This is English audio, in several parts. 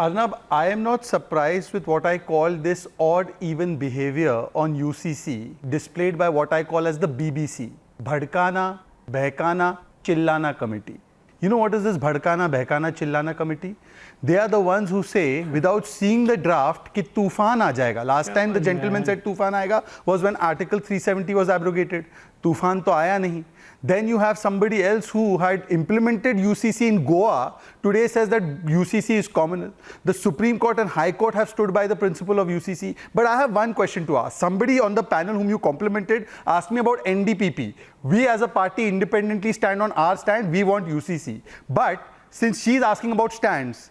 Arnab, I am not surprised with what I call this odd even behavior on UCC displayed by what I call as the BBC, Bhadkana, Behkana, Chillana Committee. You know what is this Bhadkana, Behkana, Chillana Committee? They are the ones who say, without seeing the draft, कि तूफान आ जाएगा. Last time the gentleman said तूफान आएगा was when Article 370 was abrogated. तूफान तो आया नहीं. Then you have somebody else who had implemented UCC in Goa, today says that UCC is communal. The Supreme Court and High Court have stood by the principle of UCC. But I have one question to ask. Somebody on the panel whom you complimented asked me about NDPP. We as a party independently stand on our stand. We want UCC. But since she's asking about stands,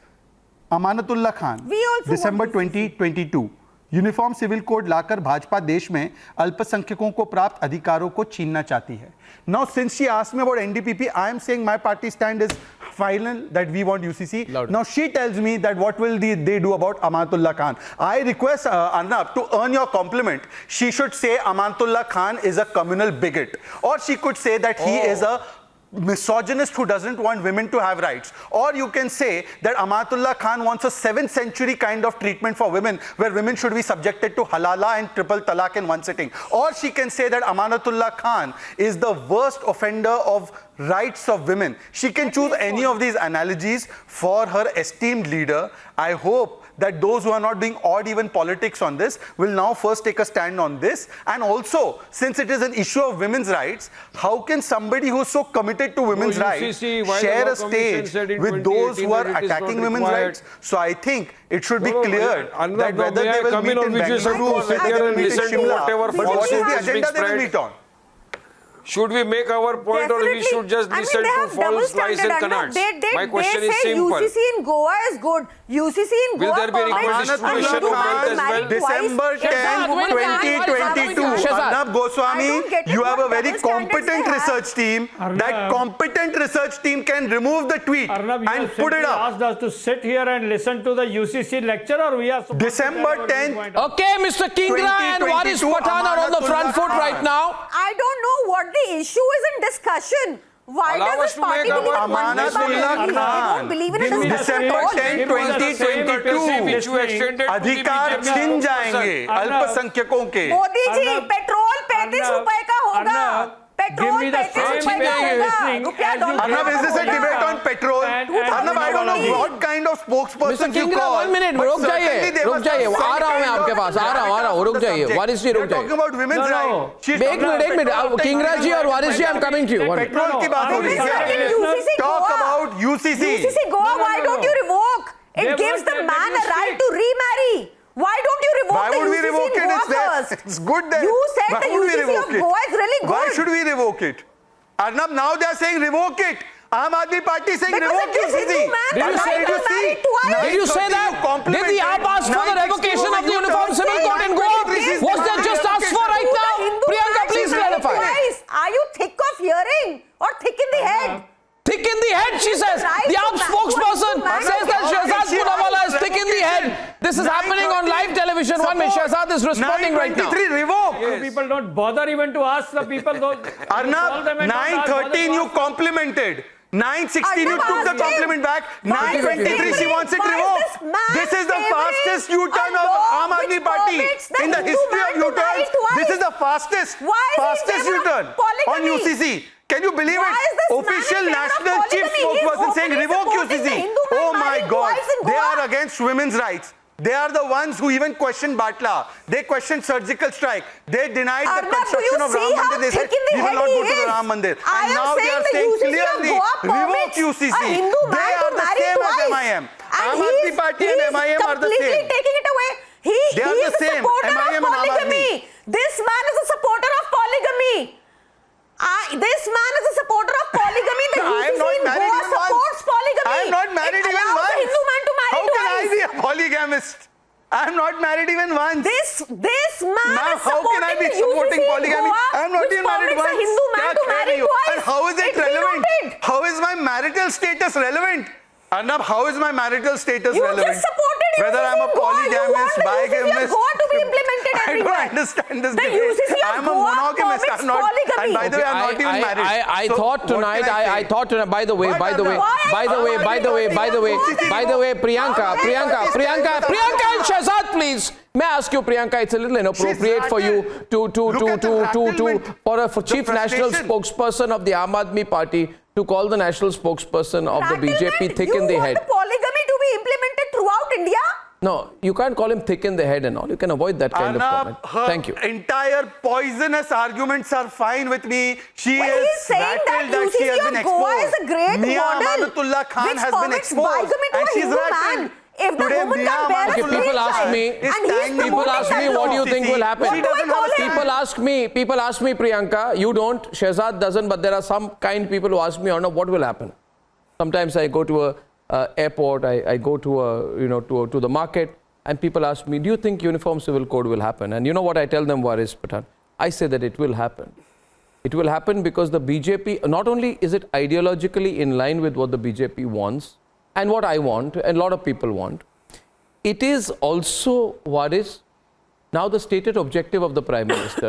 Amanatullah Khan, December 2022. Uniform civil code लाकर भाजपा देश में अल्पसंख्यकों को प्राप्त अधिकारों को छीनना चाहती है. Now, since she asked me about NDPP, I am saying my party stand is final, that we want UCC. Now, she tells me that what will they do about Amanatullah Khan. I request Arnab, to earn your compliment, she should say Amanatullah Khan is a communal bigot. Or she could say that he is a misogynist who doesn't want women to have rights. Or you can say that Amanatullah Khan wants a 7th century kind of treatment for women, where women should be subjected to halala and triple talaq in one sitting. Or she can say that Amanatullah Khan is the worst offender of rights of women. She can choose any of these analogies for her esteemed leader. I hope that those who are not doing odd even politics on this will now first take a stand on this. And also, since it is an issue of women's rights, how can somebody who is so committed to women's rights share a stage with those who are attacking women's rights? So I think it should be clear that whether they will meet in Bengaluru, whether they will meet in Shimla, but what is the agenda they will meet on? Should we make our point, or we should just listen to false lies and canards? My question is simple. UCC in Goa is good. UCC in Goa. Will there be equal distribution of wealth as well? December 10, 2022. Arnab Goswami, you have a very competent research team. That competent research team can remove the tweet and put it up. Asked us to sit here and listen to the UCC lecture, or we are December 10th. Okay, Mr. Kingra and Waris Pathan are on the front foot right now. I don't know what the issue is in discussion. Why does this party believe Amanatullah Khan, December 10, 2022, अधिकार छिन जाएंगे अल्पसंख्यकों के. Modi ji, petrol 35 रुपए का होगा. Petrol, Arnab, is this a debate on petrol? Arnab, I don't know what kind of spokesperson you call. 1 minute, रुक जाइए, आ रहा हूँ मैं आपके पास, आ रहा हूँ, रुक जाइए, वारिस जी रुक जाइए. Talking about women's rights. एक मिनट, किंगरा जी और वारिस जी, I'm coming to you. Petrol की बात हो रही है. Talk about UCC. UCC Goa, why don't you revoke? It gives the man a right to remarry. Why don't you revoke Why the would we UCC revoke in it? Goa first? It's good then. You said Why the would we UCC revoke of it? Goa is really good. Why should we revoke it? Arnab, now they are saying revoke it. Aam Aadmi Party saying Because revoke it gives UCC. Hindu man the right to marry twice. Did you say that? Did the AAP ask for the revocation of the Uniform Civil Code in Goa? Was that just asked for right now? Priyanka, please clarify. Are you thick of hearing or thick in the head? Thick in the head, she says. The AAP spokesperson says that Shehzad Poonawalla is thick in the head. This is happening on live television. One minute, Shehzad is responding right now. 9:23 revoke. Yes. People don't bother even to ask the people. Arnab, 9:13 you complimented. 9:16 you took the compliment back. 9:23 she wants it revoked. This is the fastest U-turn of Aam Aadmi Party in the history of U-turns. This is the fastest U-turn on UCC. Can you believe it? Official national chief spokesperson saying revoke UCC. Oh my God. They are against women's rights. They are the ones who even questioned Batla. They questioned surgical strike. They denied the construction of Ram Mandir. They said we will not go to the Ram Mandir. And now they are saying clearly revoke UCC. They are the same as MIM. Aam Aadmi Party and MIM are the same. Taking it away. He is a supporter of polygamy. This man is a supporter of polygamy. This man is a supporter of polygamy. The UCC in Goa supports polygamy. I am not married even once. Hindu man to marry How can twice. I be a polygamist? I am not married even once. This man Now, is how can I be supporting polygamy? I am not even married once. A Hindu man to marry twice. And how is it relevant? How is my marital status relevant? Arnab, how is my marital status relevant? You just supported UCC Whether I am a in Goa. polygamist, You want the UCC of bigamist, Goa to be implemented. permitted I everywhere. don't understand this The debate. UCC of I'm a Goa monogamist. permits I'm not. polygamy. And by the way, I'm not even married. I So thought what tonight, can I I say? thought tonight, by the way, Priyanka and Shehzad, please. May I ask you, Priyanka, it's a little inappropriate for you for Chief National Spokesperson of the Aam Aadmi Party to call the national spokesperson of the BJP thick in the head. You want the polygamy to be implemented throughout India? No, you can't call him thick in the head and all. You can avoid that kind of comment. Arnab, Thank you. Her entire poisonous arguments are fine with me. She Well, is he's saying that rattled she has UCC been of Goa exposed. is a great Mia model Amanatullah Khan which has been permits exposed. bigamy to And a she's Hindu rattled. man. If the Today, woman Mia can bear a Amanatullah People child, ask me- and he's standing People promoting ask me, that what do you law. think will happen? What do I call him? People ask me, Priyanka, you don't, Shehzad doesn't, but there are some kind people who ask me, Arnab, what will happen? Sometimes I go to a airport, I go to the market, and people ask me, do you think uniform civil code will happen? And you know what I tell them, Waris Pathan? I say that it will happen. It will happen because the BJP, not only is it ideologically in line with what the BJP wants, and what I want, and a lot of people want, it is also, Waris, now the stated objective of the Prime Minister